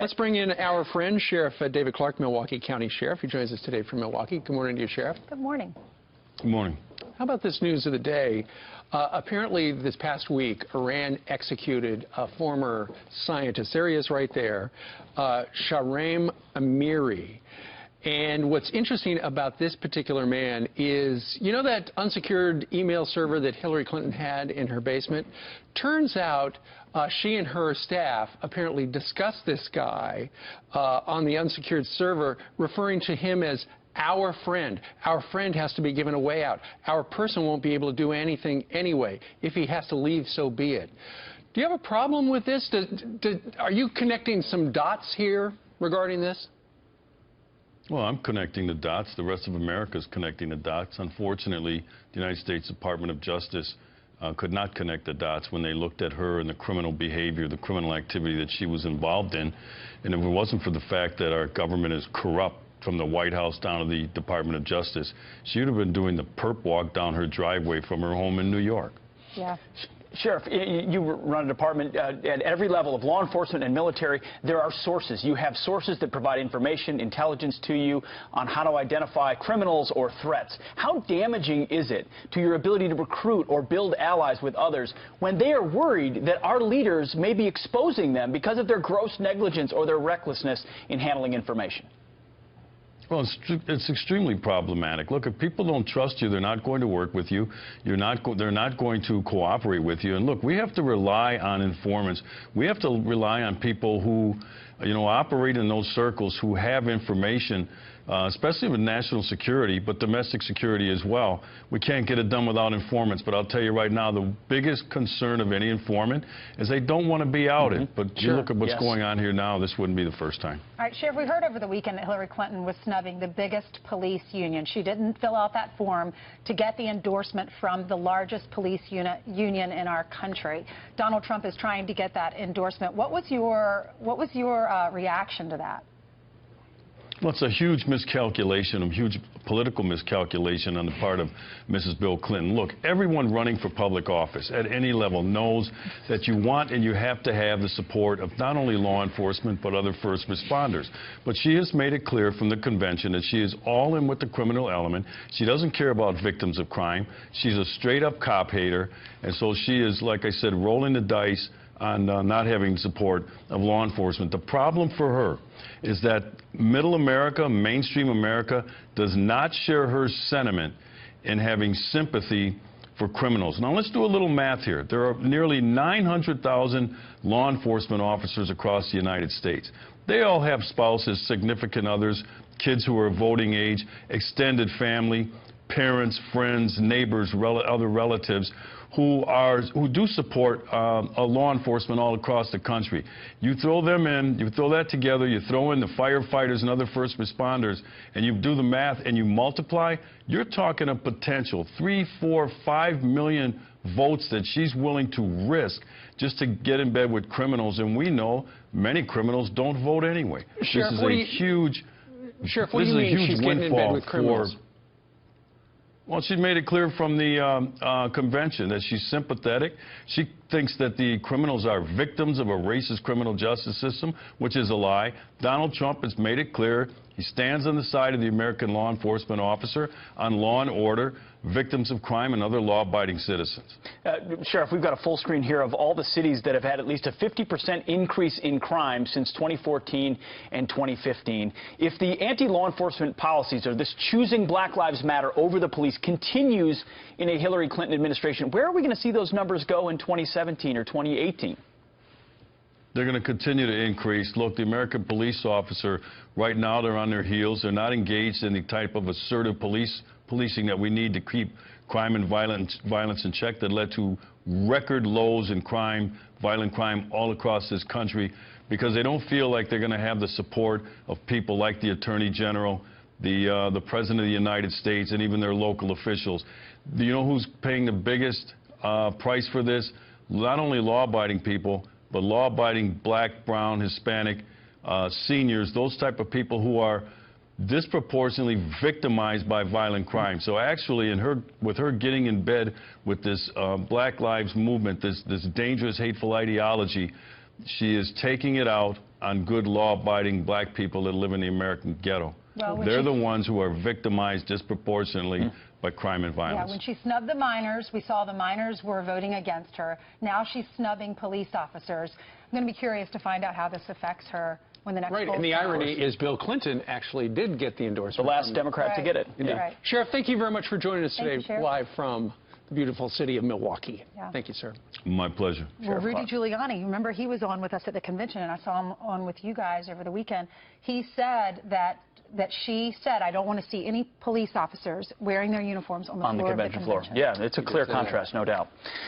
Let's bring in our friend, Sheriff David Clark, Milwaukee County Sheriff. He joins us today from Milwaukee. Good morning to you, Sheriff. Good morning. Good morning. How about this news of the day? Apparently, this past week, Iran executed a former scientist. There he is right there, Shahram Amiri. And what's interesting about this particular man is, you know that unsecured email server that Hillary Clinton had in her basement? Turns out she and her staff apparently discussed this guy on the unsecured server, referring to him as our friend. Our friend has to be given a way out. Our person won't be able to do anything anyway. If he has to leave, so be it. Do you have a problem with this? Are you connecting some dots here regarding this? Well, I'm connecting the dots. The rest of America is connecting the dots. Unfortunately, the United States Department of Justice could not connect the dots when they looked at her and the criminal behavior, the criminal activity that she was involved in. And if it wasn't for the fact that our government is corrupt, from the White House down to the Department of Justice, she would have been doing the perp walk down her driveway from her home in New York. Yeah. Sheriff, you run a department at every level of law enforcement and military. There are sources. You have sources that provide information, intelligence to you on how to identify criminals or threats. How damaging is it to your ability to recruit or build allies with others when they are worried that our leaders may be exposing them because of their gross negligence or their recklessness in handling information? Well, it's extremely problematic. Look, if people don't trust you, they're not going to work with you. They're not going to cooperate with you. And look, we have to rely on informants. We have to rely on people who, operate in those circles, who have information, especially with national security, but domestic security as well. We can't get it done without informants. But I'll tell you right now, the biggest concern of any informant is they don't want to be outed. But you look at what's going on here now, this wouldn't be the first time. All right, Sheriff, we heard over the weekend that Hillary Clinton was snubbing the biggest police union. She didn't fill out that form to get the endorsement from the largest police union in our country. Donald Trump is trying to get that endorsement. What was your reaction to that? Well, it's a huge miscalculation, a huge political miscalculation on the part of Mrs. Bill Clinton. Look, everyone running for public office at any level knows that you want and you have to have the support of not only law enforcement but other first responders. But she has made it clear from the convention that she is all in with the criminal element. She doesn't care about victims of crime. She's a straight-up cop hater, and so she is, like I said, rolling the dice on not having support of law enforcement. The problem for her is that middle America, mainstream America, does not share her sentiment in having sympathy for criminals. Now, let's do a little math here. There are nearly 900,000 law enforcement officers across the United States. They all have spouses, significant others, kids who are voting age, extended family, parents, friends, neighbors, other relatives who do support law enforcement all across the country. You throw them in, you throw that together, you throw in the firefighters and other first responders, and you do the math and you multiply, you're talking a potential 3, 4, 5 million votes that she's willing to risk just to get in bed with criminals. And we know many criminals don't vote anyway. Sheriff, this is a huge windfall for. Well, she made it clear from the convention that she's sympathetic. She thinks that the criminals are victims of a racist criminal justice system, which is a lie. Donald Trump has made it clear he stands on the side of the American law enforcement officer on law and order, victims of crime, and other law-abiding citizens. Sheriff, we've got a full screen here of all the cities that have had at least a 50% increase in crime since 2014 and 2015. If the anti-law enforcement policies, or this choosing Black Lives Matter over the police, continues in a Hillary Clinton administration, where are we going to see those numbers go in 2017 or 2018? They're going to continue to increase. Look, the American police officer, right now they're on their heels. They're not engaged in the type of assertive policing that we need to keep crime and violence in check that led to record lows in crime, violent crime all across this country, because they don't feel like they're going to have the support of people like the Attorney General, the President of the United States, and even their local officials. Do you know who's paying the biggest price for this? Not only law-abiding people, but law-abiding black, brown, Hispanic, seniors, those type of people who are disproportionately victimized by violent crime. So actually, with her getting in bed with this Black Lives movement, this dangerous, hateful ideology, she is taking it out on good law-abiding black people that live in the American ghetto. Well, they're the ones who are victimized disproportionately by crime and Yeah, violence. when she snubbed the minors, we saw the minors were voting against her. Now she's snubbing police officers. I'm going to be curious to find out how this affects her when the next Right, and the irony is Bill Clinton actually did get the endorsement. The last Democrat to get it. Yeah. Right. Sheriff, thank you very much for joining us Thank today you, Sheriff. live from the beautiful city of Milwaukee. Yeah. Thank you, sir. My pleasure. Well, Rudy Giuliani, you remember he was on with us at the convention, and I saw him on with you guys over the weekend. He said that she said, I don't want to see any police officers wearing their uniforms on the floor of the convention. Yeah, it's a clear contrast, no doubt.